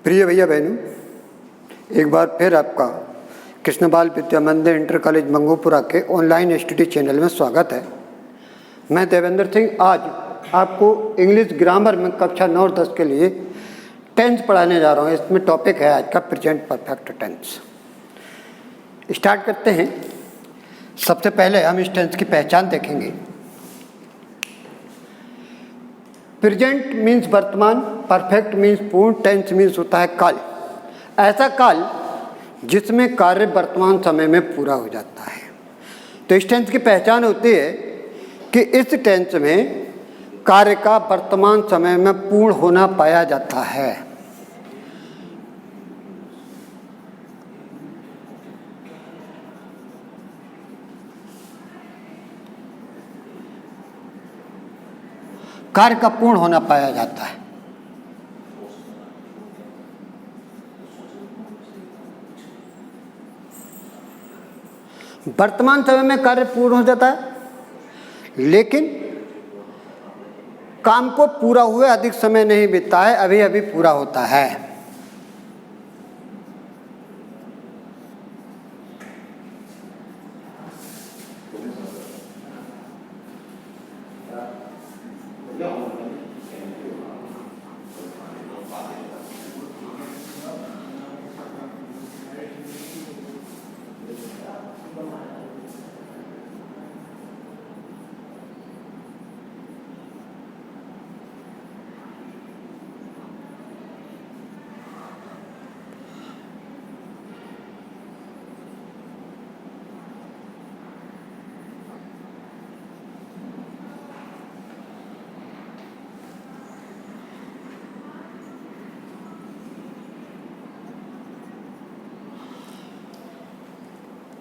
प्रिय भैया बहनों, एक बार फिर आपका कृष्ण बाल विद्या मंदिर इंटर कॉलेज मंगोपुरा के ऑनलाइन स्टडी चैनल में स्वागत है। मैं देवेंद्र सिंह आज आपको इंग्लिश ग्रामर में कक्षा 9 और 10 के लिए टेंस पढ़ाने जा रहा हूँ। इसमें टॉपिक है आज का प्रेजेंट परफेक्ट टेंस। स्टार्ट करते हैं। सबसे पहले हम इस टेंस की पहचान देखेंगे। प्रेजेंट मीन्स वर्तमान, परफेक्ट मीन्स पूर्ण, टेंस मीन्स होता है काल। ऐसा काल जिसमें कार्य वर्तमान समय में पूरा हो जाता है। तो इस टेंस की पहचान होती है कि इस टेंस में कार्य का वर्तमान समय में पूर्ण होना पाया जाता है। कार्य का पूर्ण होना पाया जाता है। वर्तमान समय में कार्य पूर्ण हो जाता है, लेकिन काम को पूरा हुए अधिक समय नहीं बीतता है, अभी अभी पूरा होता है।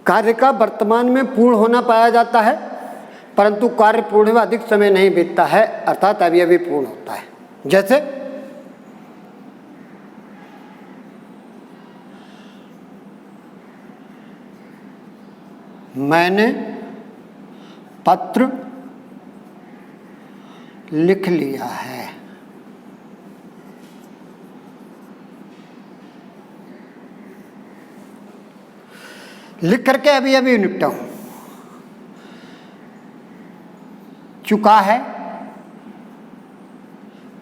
कार्य का वर्तमान में पूर्ण होना पाया जाता है, परंतु कार्य पूर्ण हुए अधिक समय नहीं बीतता है, अर्थात अभी अभी पूर्ण होता है। जैसे मैंने पत्र लिख लिया है। लिख करके अभी अभी निपटा हूं। चुका है,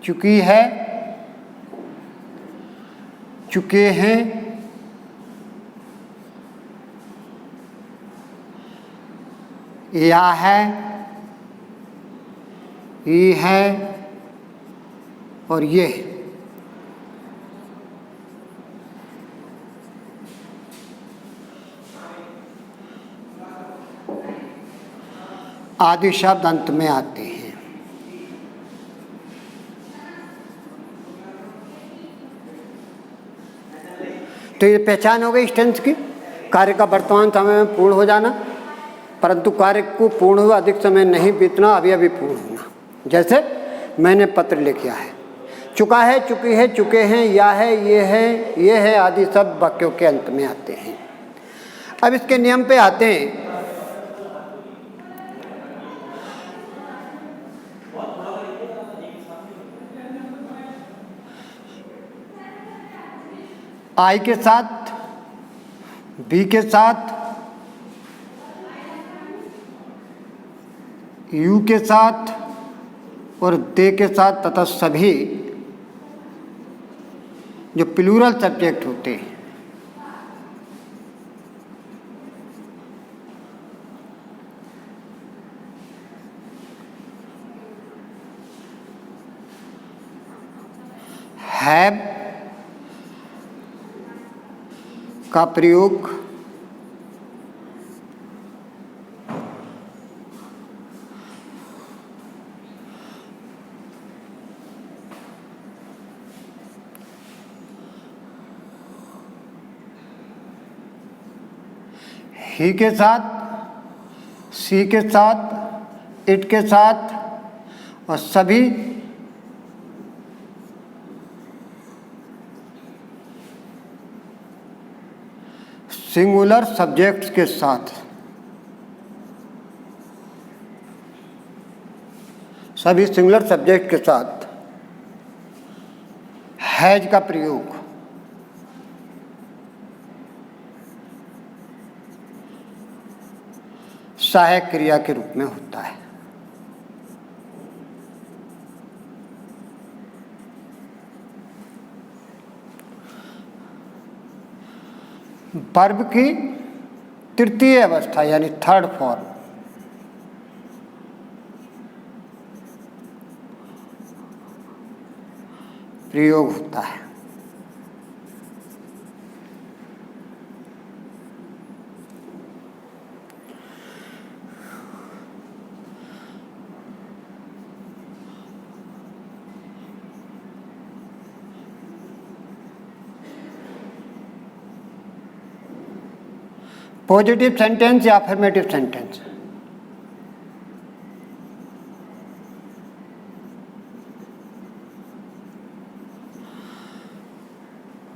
चुकी है, चुके हैं, या है, ये है और ये है। आदि शब्द अंत में आते हैं। तो ये पहचान हो गई इस टेंस की। कार्य का वर्तमान समय में पूर्ण हो जाना, परंतु कार्य को पूर्ण हुआ अधिक समय नहीं बीतना, अभी अभी पूर्ण होना। जैसे मैंने पत्र लिखा है, चुका है, चुकी है, चुके हैं, या है, ये है आदि सब वाक्यों के अंत में आते हैं। अब इसके नियम पे आते हैं। आई के साथ, बी के साथ, यू के साथ और दे के साथ तथा सभी जो प्लूरल सब्जेक्ट होते हैं, हैव का प्रयोग ही के साथ, सी के साथ, इट के साथ और सभी सिंगुलर सब्जेक्ट्स के साथ, सभी सिंगुलर सब्जेक्ट के साथ हैज का प्रयोग सहायक क्रिया के रूप में होता है। वर्ब की तृतीय अवस्था यानी थर्ड फॉर्म प्रयोग होता है। पॉजिटिव सेंटेंस या अफर्मेटिव सेंटेंस।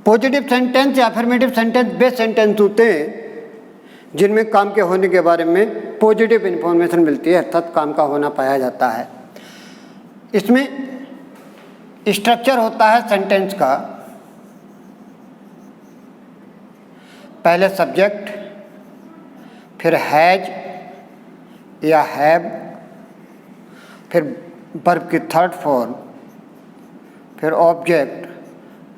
पॉजिटिव सेंटेंस या अफर्मेटिव सेंटेंस वे सेंटेंस होते हैं जिनमें काम के होने के बारे में पॉजिटिव इंफॉर्मेशन मिलती है, अर्थात काम का होना पाया जाता है। इसमें स्ट्रक्चर होता है सेंटेंस का, पहले सब्जेक्ट, फिर हैज या हैव, फिर वर्ब की थर्ड फॉर्म, फिर ऑब्जेक्ट,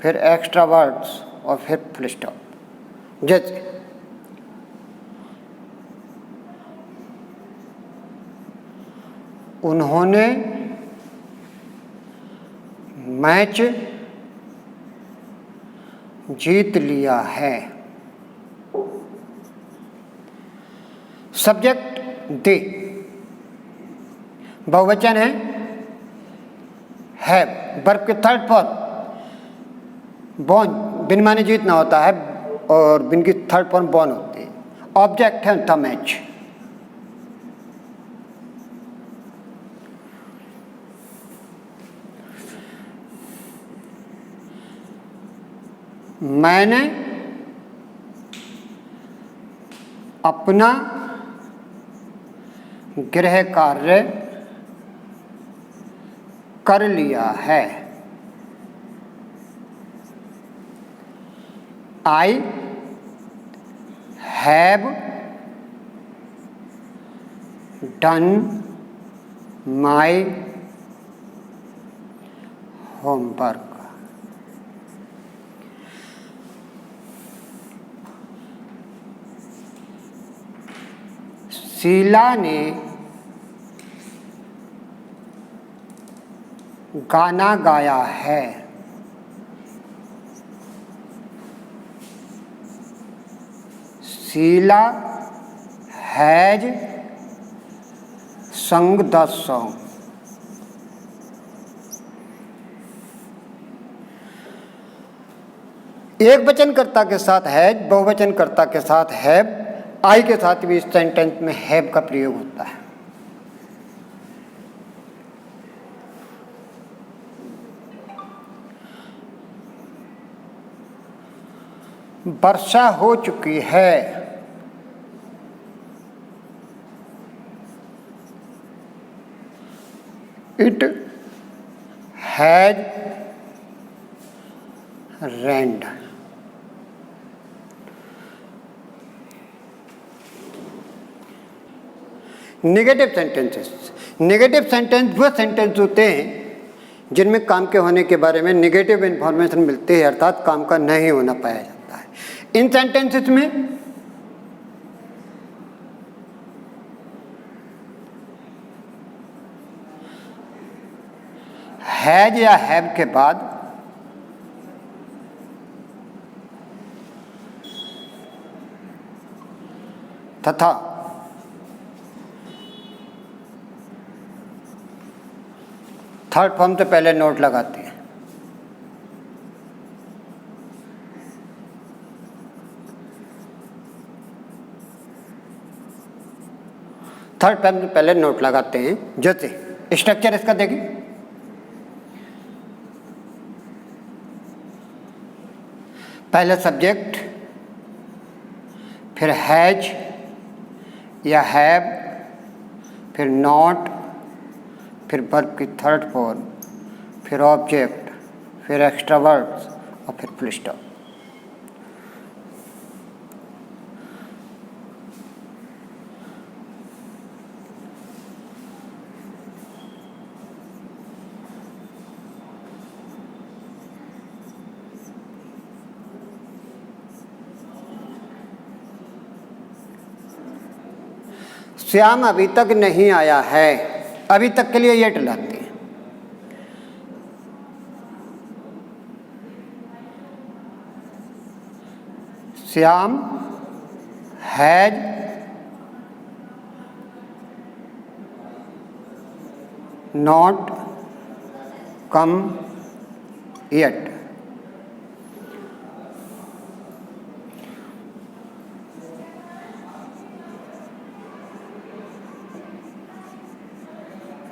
फिर एक्स्ट्रा वर्ड्स और फिर फुल स्टॉप। जैसे उन्होंने मैच जीत लिया है। सब्जेक्ट दे, बहुवचन है हैव, वर्ब के थर्ड फॉर्म बॉर्न, बिन माने जीतना होता है और बिन की थर्ड फॉर्म बॉर्न होती है। ऑब्जेक्ट है द मैच। मैंने अपना गृह कार्य कर लिया है। I have done my homework. Sheila ने गाना गाया है। Sheela has sung the song. एक वचनकर्ता के साथ हैज, बहुवचनकर्ता के साथ हैव, आई के साथ भी इस सेंटेंस में हैव का प्रयोग होता है। वर्षा हो चुकी है। It has rained. Negative sentences. Negative sentence वो सेंटेंस होते हैं जिनमें काम के होने के बारे में नेगेटिव इंफॉर्मेशन मिलती है, अर्थात काम का नहीं होना पाया जाता है। इन सेंटेंसेस में हैज या हैव के बाद तथा थर्ड फॉर्म से पहले नोट लगाते हैं। थर्ड फॉर्म से पहले नोट लगाते हैं। जैसे स्ट्रक्चर इसका देखें, पहले सब्जेक्ट, फिर हैज या हैव, फिर नॉट, फिर वर्ब की थर्ड फॉर्म, फिर ऑब्जेक्ट, फिर एक्स्ट्रा वर्ड्स और फिर फुल स्टॉप। श्याम अभी तक नहीं आया है, अभी तक के लिए ये लाते हैं। Shyam has not come yet.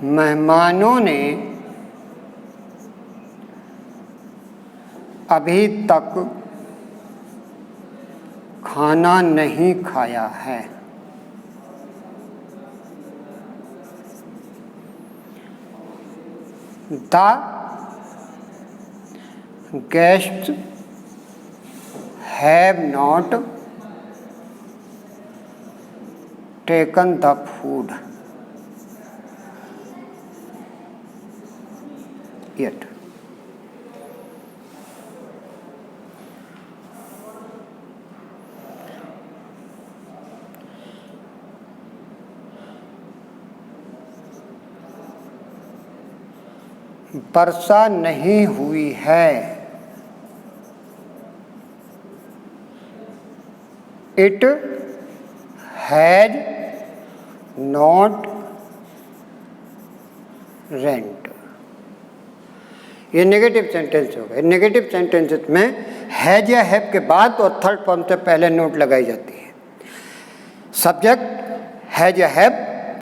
मेहमानों ने अभी तक खाना नहीं खाया है। The guests have not taken the food yet। वर्षा नहीं हुई है। It has not rent. ये नेगेटिव सेंटेंस हो गए। नेगेटिव सेंटेंसेस में हैज या हैव के बाद और थर्ड फॉर्म से पहले नोट लगाई जाती है। सब्जेक्ट हैज या हैव,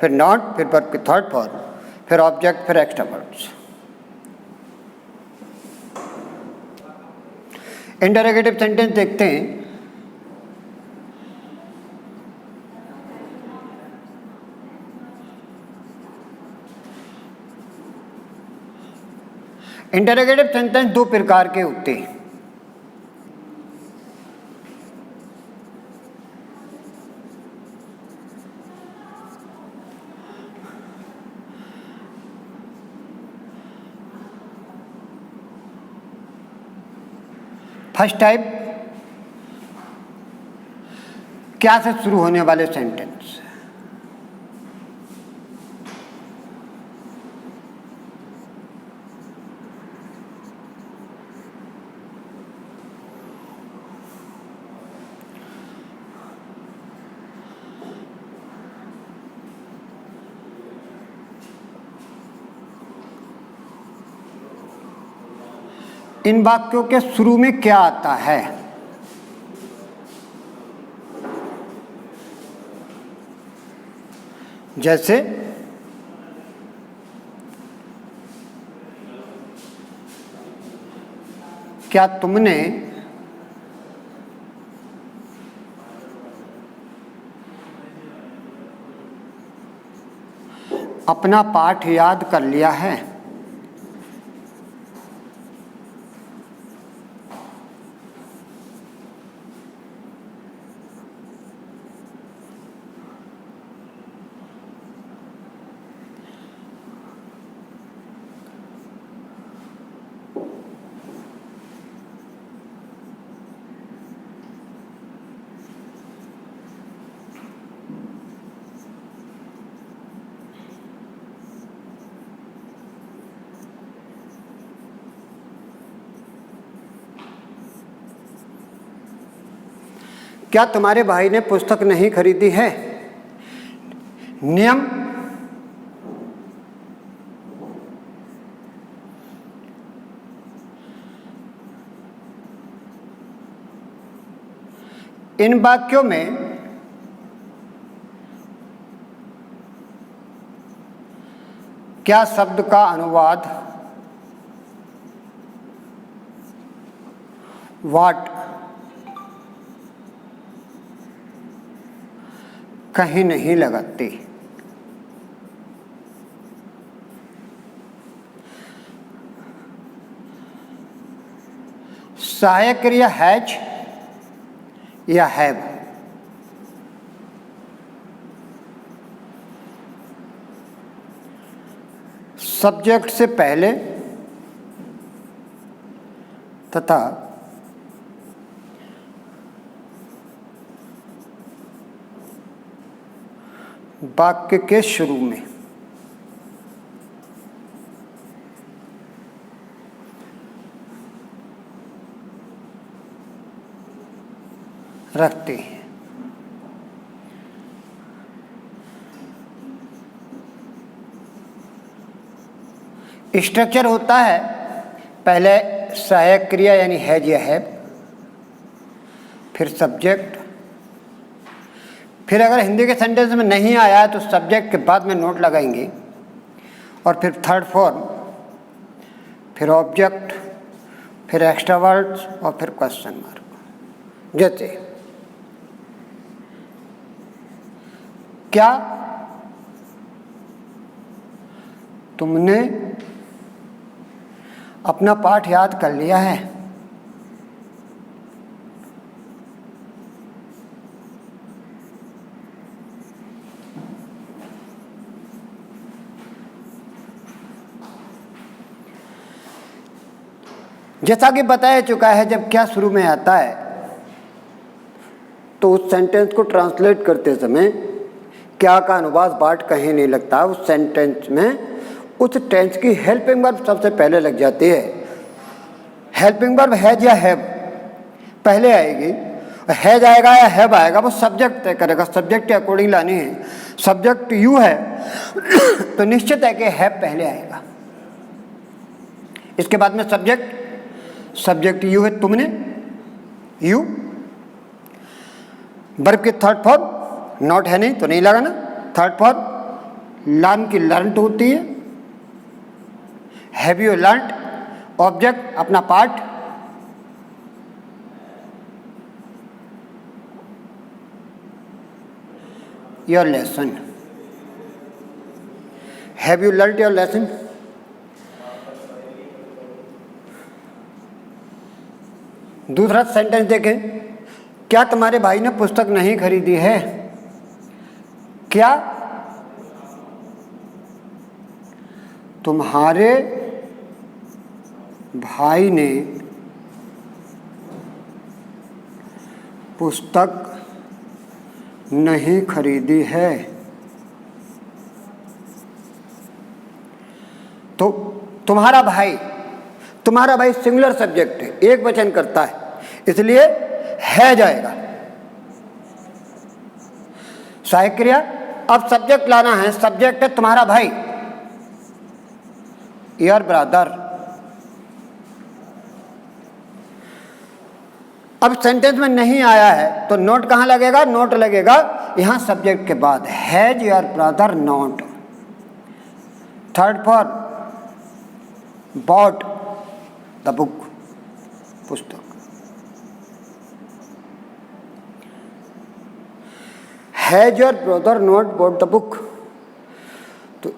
फिर नॉट, फिर वर्ब की थर्ड फॉर्म, फिर ऑब्जेक्ट, फिर एक्स्ट्रा वर्ड्स। इंटरोगेटिव सेंटेंस देखते हैं। इंटरोगेटिव सेंटेंस दो प्रकार के होते हैं। फर्स्ट टाइप, क्या से शुरू होने वाले सेंटेंस। इन वाक्यों के शुरू में क्या आता है। जैसे क्या तुमने अपना पाठ याद कर लिया है। क्या तुम्हारे भाई ने पुस्तक नहीं खरीदी है। नियम, इन वाक्यों में क्या शब्द का अनुवाद व्हाट कहीं नहीं लगाते। सहायक क्रिया हैज या हैव। सब्जेक्ट से पहले तथा वाक्य के शुरू में रखते हैं। स्ट्रक्चर होता है पहले सहायक क्रिया यानी हैज या हैव, फिर सब्जेक्ट, फिर अगर हिंदी के सेंटेंस में नहीं आया है तो सब्जेक्ट के बाद में नोट लगाएंगे, और फिर थर्ड फॉर्म, फिर ऑब्जेक्ट, फिर एक्स्ट्रा वर्ड्स और फिर क्वेश्चन मार्क। जैसे क्या तुमने अपना पाठ याद कर लिया है? जैसा कि बताया चुका है, जब क्या शुरू में आता है तो उस सेंटेंस को ट्रांसलेट करते समय क्या का अनुवाद बाट कहीं नहीं लगता। उस सेंटेंस में उस टेंस की हेल्पिंग वर्ब सबसे पहले लग जाती है। हेल्पिंग वर्ब हैज या हैव पहले आएगी, हैज आएगा या हैव आएगा वो सब्जेक्ट तय करेगा, सब्जेक्ट के अकॉर्डिंग लानी है। सब्जेक्ट यू है तो निश्चित है कि हैव पहले आएगा। इसके बाद में सब्जेक्ट यू है, तुमने, यू। वर्ब की थर्ड फॉर्म नॉट है नहीं तो नहीं लगाना। थर्ड फॉर्म लर्न की लर्नड होती है। हैव यू लर्नड, ऑब्जेक्ट अपना part, your lesson. Have you learned your lesson? दूसरा सेंटेंस देखें, क्या तुम्हारे भाई ने पुस्तक नहीं खरीदी है? क्या तुम्हारे भाई ने पुस्तक नहीं खरीदी है? तो तुम्हारा भाई सिंगुलर सब्जेक्ट है, एक वचन करता है, इसलिए है जाएगा। सहायक क्रिया, अब सब्जेक्ट लाना है। सब्जेक्ट है तुम्हारा भाई, योर ब्रदर। अब सेंटेंस में नहीं आया है तो नोट कहां लगेगा? नोट लगेगा यहां सब्जेक्ट के बाद। Has your brother not? Third form bought the book, पुस्तक। Has your brother not bought the book? तो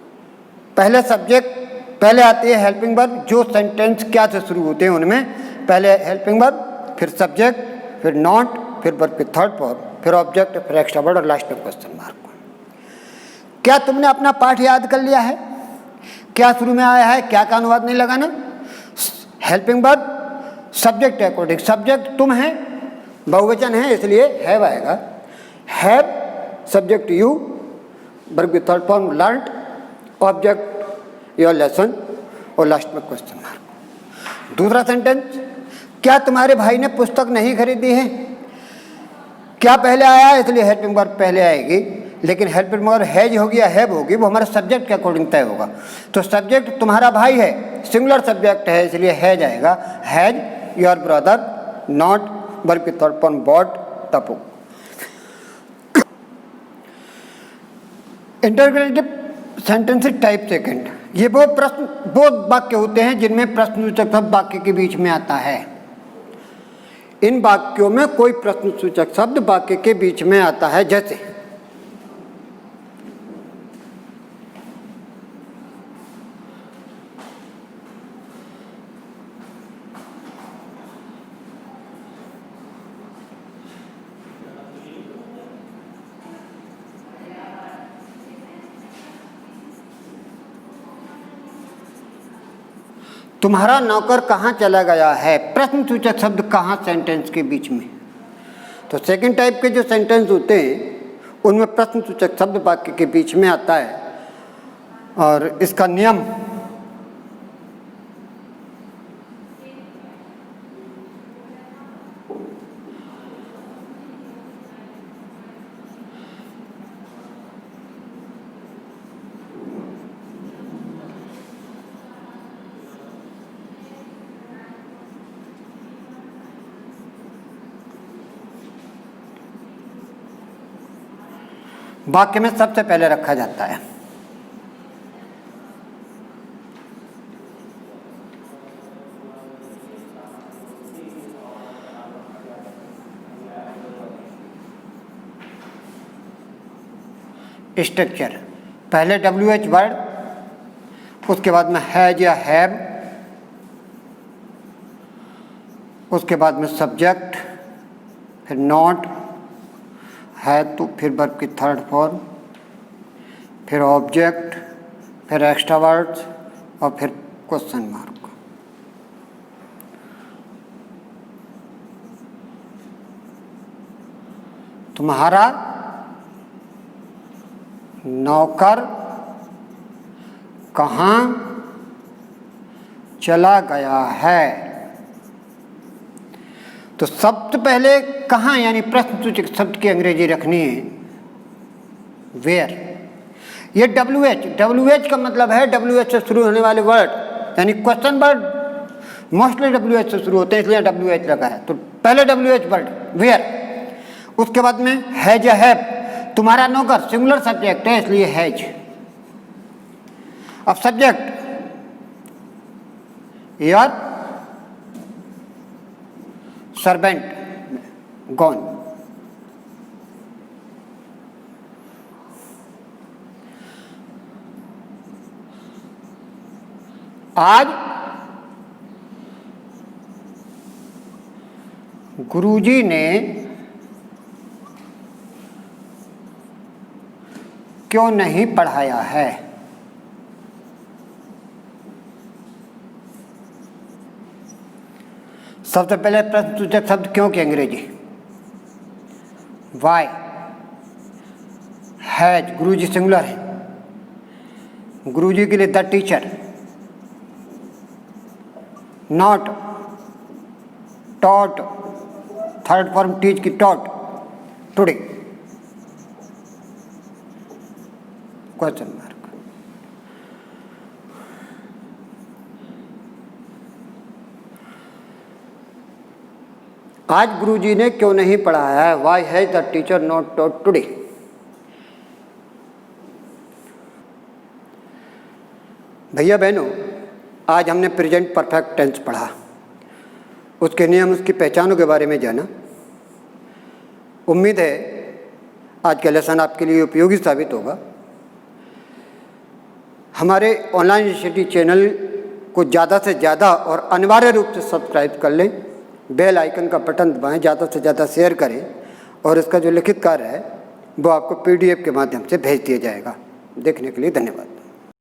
पहले सब्जेक्ट, पहले आती है हेल्पिंग वर्ब। जो सेंटेंस क्या से शुरू होते हैं उनमें पहले हेल्पिंग वर्ब, फिर सब्जेक्ट, फिर नॉट, फिर वर्ब की थर्ड फॉर्म, फिर ऑब्जेक्ट, फिर एक्स्ट्रा वर्ड और लास्ट में क्वेश्चन मार्क। क्या तुमने अपना पाठ याद कर लिया है? क्या शुरू में आया है, क्या का अनुवाद नहीं लगाना। हेल्पिंग वर्ब सब्जेक्ट है अकॉर्डिंग, सब्जेक्ट तुम है, बहुवचन है इसलिए हैव आएगा। हैव सब्जेक्ट यू, वर्ब की third form learned, object your lesson और लास्ट में क्वेश्चन मार्क। दूसरा सेंटेंस, क्या तुम्हारे भाई ने पुस्तक नहीं खरीदी है? क्या पहले आया है इसलिए हेल्पिंग वर्ब पहले आएगी, लेकिन हेल्पिंग वर्ब हैज होगी या हैव होगी वो हमारे सब्जेक्ट के अकॉर्डिंग तय होगा। तो सब्जेक्ट तुम्हारा भाई है, सिंगुलर सब्जेक्ट है इसलिए हैज आएगा। Has your brother not, verb की third form bought the book. Interrogative sentences type second, ये वो वाक्य होते हैं जिनमें प्रश्नसूचक शब्द वाक्य के बीच में आता है। इन वाक्यों में कोई प्रश्नसूचक शब्द वाक्य के बीच में आता है। जैसे तुम्हारा नौकर कहाँ चला गया है? प्रश्नसूचक शब्द कहाँ सेंटेंस के बीच में। तो सेकंड टाइप के जो सेंटेंस होते हैं उनमें प्रश्नसूचक शब्द वाक्य के बीच में आता है और इसका नियम वाक्य में सबसे पहले रखा जाता है। स्ट्रक्चर, पहले WH वर्ड, उसके बाद में हैज या हैव, उसके बाद में सब्जेक्ट, फिर नॉट, है तो, फिर वर्ब की थर्ड फॉर्म, फिर ऑब्जेक्ट, फिर एक्स्ट्रा वर्ड्स और फिर क्वेश्चन मार्क। तुम्हारा नौकर कहाँ चला गया है? तो सबसे पहले कहाँ यानी प्रश्नसूचक शब्द की अंग्रेजी रखनी है वेयर। ये WH का मतलब है WH से शुरू होने वाले वर्ड, यानी क्वेश्चन वर्ड मोस्टली WH से शुरू होते हैं, इसलिए WH लगा है। तो पहले WH वर्ड वेयर, उसके बाद में हैज या हैव, तुम्हारा नौकर सिंगुलर सब्जेक्ट है इसलिए हैज। अब सब्जेक्ट योर सर्वेंट गॉन। आज गुरुजी ने क्यों नहीं पढ़ाया है? सबसे पहले प्रश्नसूचक शब्द क्यों की अंग्रेजी वाई। हैज, गुरुजी सिंगुलर है, गुरुजी के लिए the teacher. Not, taught, third form teach की टॉट, टुडे, क्वेश्चन मार्क। आज गुरुजी ने क्यों नहीं पढ़ाया है? Why has the teacher not taught today? भैया बहनों, आज हमने प्रेजेंट परफेक्ट टेंस पढ़ा, उसके नियम, उसकी पहचानों के बारे में जाना। उम्मीद है आज का लेसन आपके लिए उपयोगी साबित होगा। हमारे ऑनलाइन स्टडी चैनल को ज़्यादा से ज़्यादा और अनिवार्य रूप से सब्सक्राइब कर लें, बेल आइकन का बटन दबाएं, ज़्यादा से ज़्यादा शेयर करें और इसका जो लिखित कार्य है वो आपको PDF के माध्यम से भेज दिया जाएगा। देखने के लिए धन्यवाद।